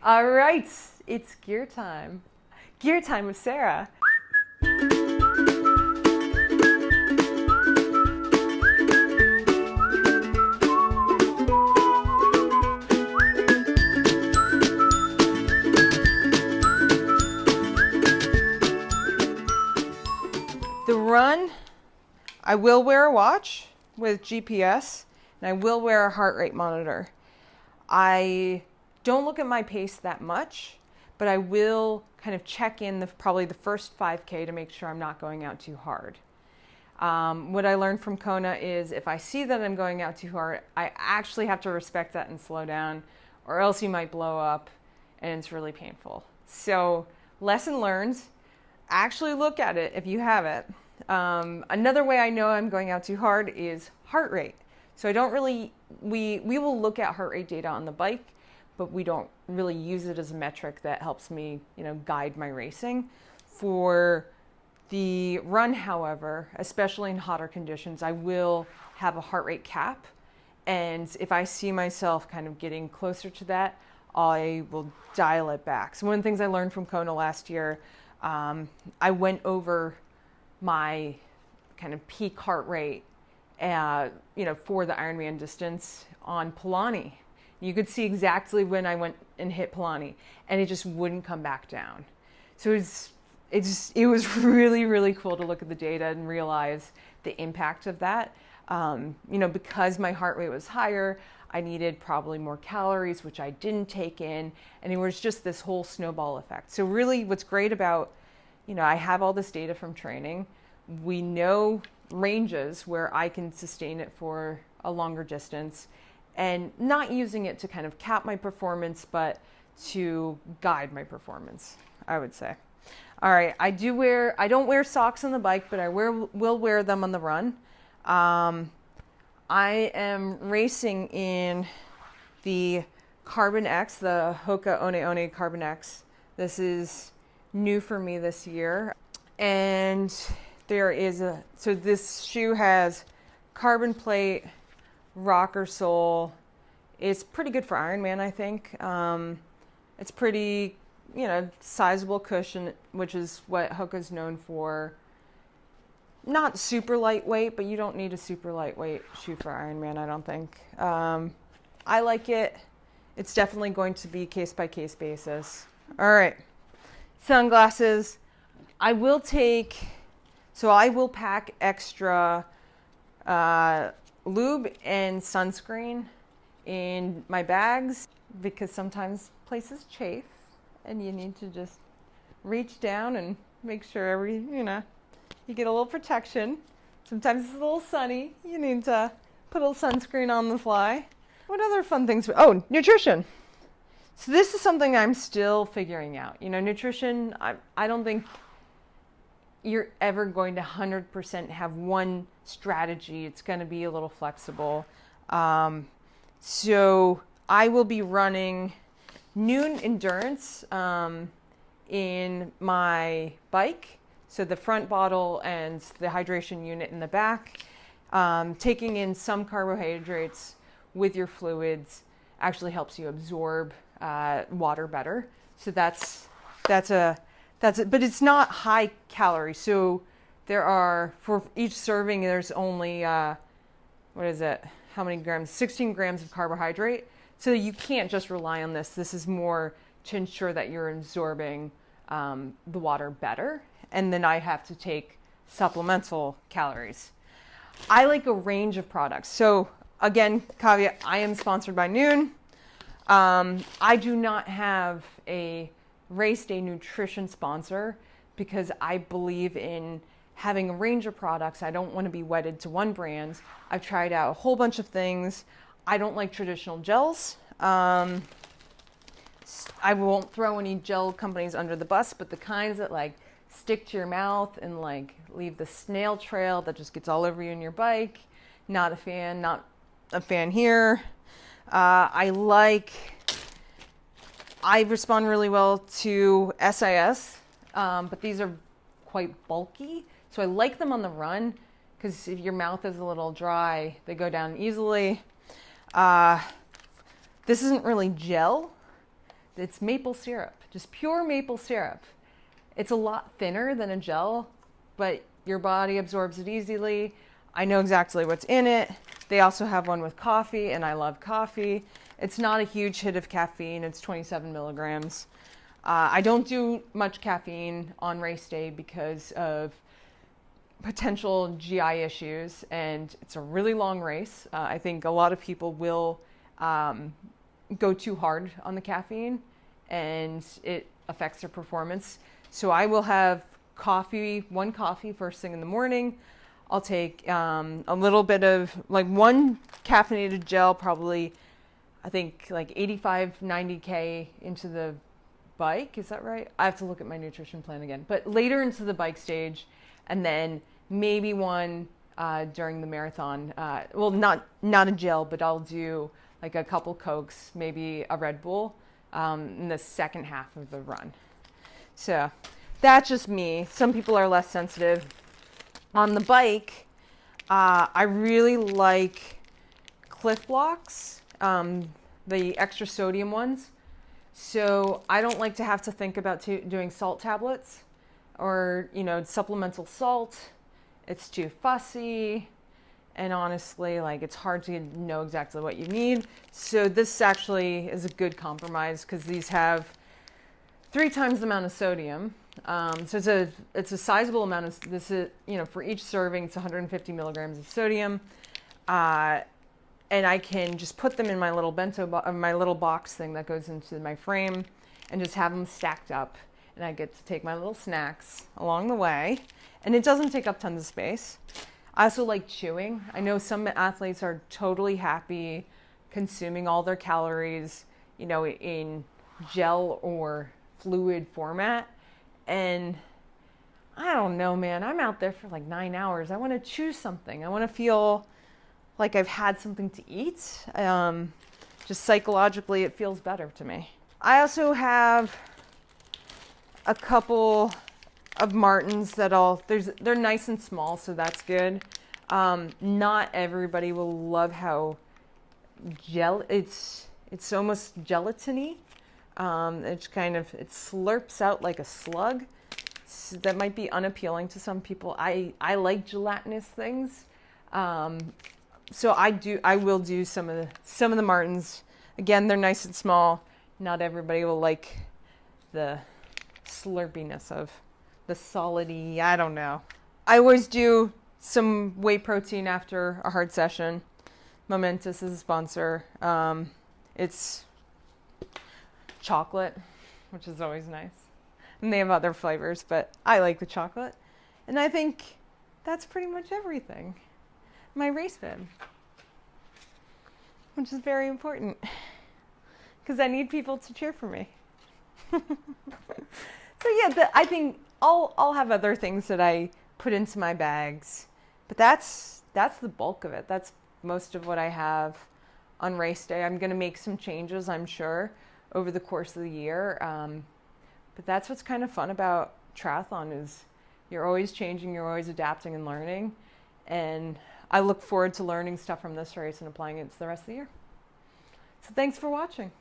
All right, it's gear time. Gear time with Sarah. The run, I will wear a watch with GPS, and I will wear a heart rate monitor. I don't look at my pace that much, but I will kind of check in probably the first 5K to make sure I'm not going out too hard. What I learned from Kona is if I see that I'm going out too hard, I actually have to respect that and slow down, or else you might blow up and it's really painful. So lesson learned, actually look at it if you have it. Another way I know I'm going out too hard is heart rate. So I don't really, we will look at heart rate data on the bike, but we don't really use it as a metric that helps me, guide my racing. For the run, however, especially in hotter conditions, I will have a heart rate cap. And if I see myself kind of getting closer to that, I will dial it back. So one of the things I learned from Kona last year, I went over my kind of peak heart rate, for the Ironman distance on Palani. You could see exactly when I went and hit Palani, and it just wouldn't come back down. So it was really, really cool to look at the data and realize the impact of that. Because my heart rate was higher, I needed probably more calories, which I didn't take in, and it was just this whole snowball effect. So really what's great about, I have all this data from training. We know ranges where I can sustain it for a longer distance, and not using it to kind of cap my performance, but to guide my performance, I would say. All right, I don't wear socks on the bike, but I will wear them on the run. I am racing in the Carbon X, the Hoka One One Carbon X. This is new for me this year. And so this shoe has carbon plate, rocker sole. It's pretty good for Ironman, I think. It's pretty, sizable cushion, which is what Hoka's known for. Not super lightweight, but you don't need a super lightweight shoe for Ironman, I don't think. I like it. It's definitely going to be case-by-case basis. All right, sunglasses. I will pack extra lube and sunscreen in my bags, because sometimes places chafe and you need to just reach down and make sure you get a little protection. Sometimes it's a little sunny. You need to put a little sunscreen on the fly. What other fun things? Oh, nutrition. So this is something I'm still figuring out. Nutrition, I don't think you're ever going to 100% have one strategy. It's going to be a little flexible. So I will be running noon endurance in my bike. So the front bottle and the hydration unit in the back. Taking in some carbohydrates with your fluids actually helps you absorb water better. So that's it. But it's not high calorie. So for each serving, there's only, how many grams? 16 grams of carbohydrate. So you can't just rely on this. This is more to ensure that you're absorbing the water better. And then I have to take supplemental calories. I like a range of products. So again, caveat, I am sponsored by Noon. I do not have a race day nutrition sponsor because I believe in having a range of products. I don't want to be wedded to one brand. I've tried out a whole bunch of things. I don't like traditional gels. I won't throw any gel companies under the bus, but the kinds that stick to your mouth and leave the snail trail that just gets all over you and your bike. Not a fan here. I respond really well to SIS, but these are quite bulky. So I like them on the run because if your mouth is a little dry, they go down easily. This isn't really gel. it's maple syrup, just pure maple syrup. It's a lot thinner than a gel, but your body absorbs it easily. I know exactly what's in it. They also have one with coffee, and I love coffee. It's not a huge hit of caffeine. It's 27 milligrams. I don't do much caffeine on race day because of potential GI issues, and it's a really long race. I think a lot of people will go too hard on the caffeine, and it affects their performance. So I will have one coffee first thing in the morning. I'll take a little bit of like one caffeinated gel, probably I think like 85, 90K into the bike. Is that right? I have to look at my nutrition plan again. But later into the bike stage, and then maybe one during the marathon. Well, not a gel, but I'll do like a couple Cokes, maybe a Red Bull in the second half of the run. So that's just me. Some people are less sensitive. On the bike, I really like Cliff Blocks, the extra sodium ones. So I don't like to have to think about doing salt tablets or, supplemental salt. It's too fussy. And honestly, like, it's hard to know exactly what you need. So this actually is a good compromise because these have 3 times the amount of sodium. So it's a sizable amount of this. For each serving, it's 150 milligrams of sodium, and I can just put them in my little my little box thing that goes into my frame, and just have them stacked up. And I get to take my little snacks along the way, and it doesn't take up tons of space. I also like chewing. I know some athletes are totally happy consuming all their calories, in gel or fluid format. And I don't know, man, I'm out there for like 9 hours. I want to chew something. I want to feel like I've had something to eat. Just psychologically, it feels better to me. I also have a couple of Martins they're nice and small, so that's good. Not everybody will love how it's almost gelatiny. It slurps out like a slug. So that might be unappealing to some people. I like gelatinous things. So I will do some of the Martins. Again, they're nice and small. Not everybody will like the slurpiness of the solidy. I don't know. I always do some whey protein after a hard session. Momentous is a sponsor. It's chocolate, which is always nice. And they have other flavors, but I like the chocolate. And I think that's pretty much everything. My race bib, which is very important because I need people to cheer for me. So yeah, I think I'll have other things that I put into my bags, but that's the bulk of it. That's most of what I have on race day. I'm going to make some changes, I'm sure, over the course of the year. But that's what's kind of fun about triathlon is you're always changing, you're always adapting and learning. And I look forward to learning stuff from this race and applying it to the rest of the year. So thanks for watching.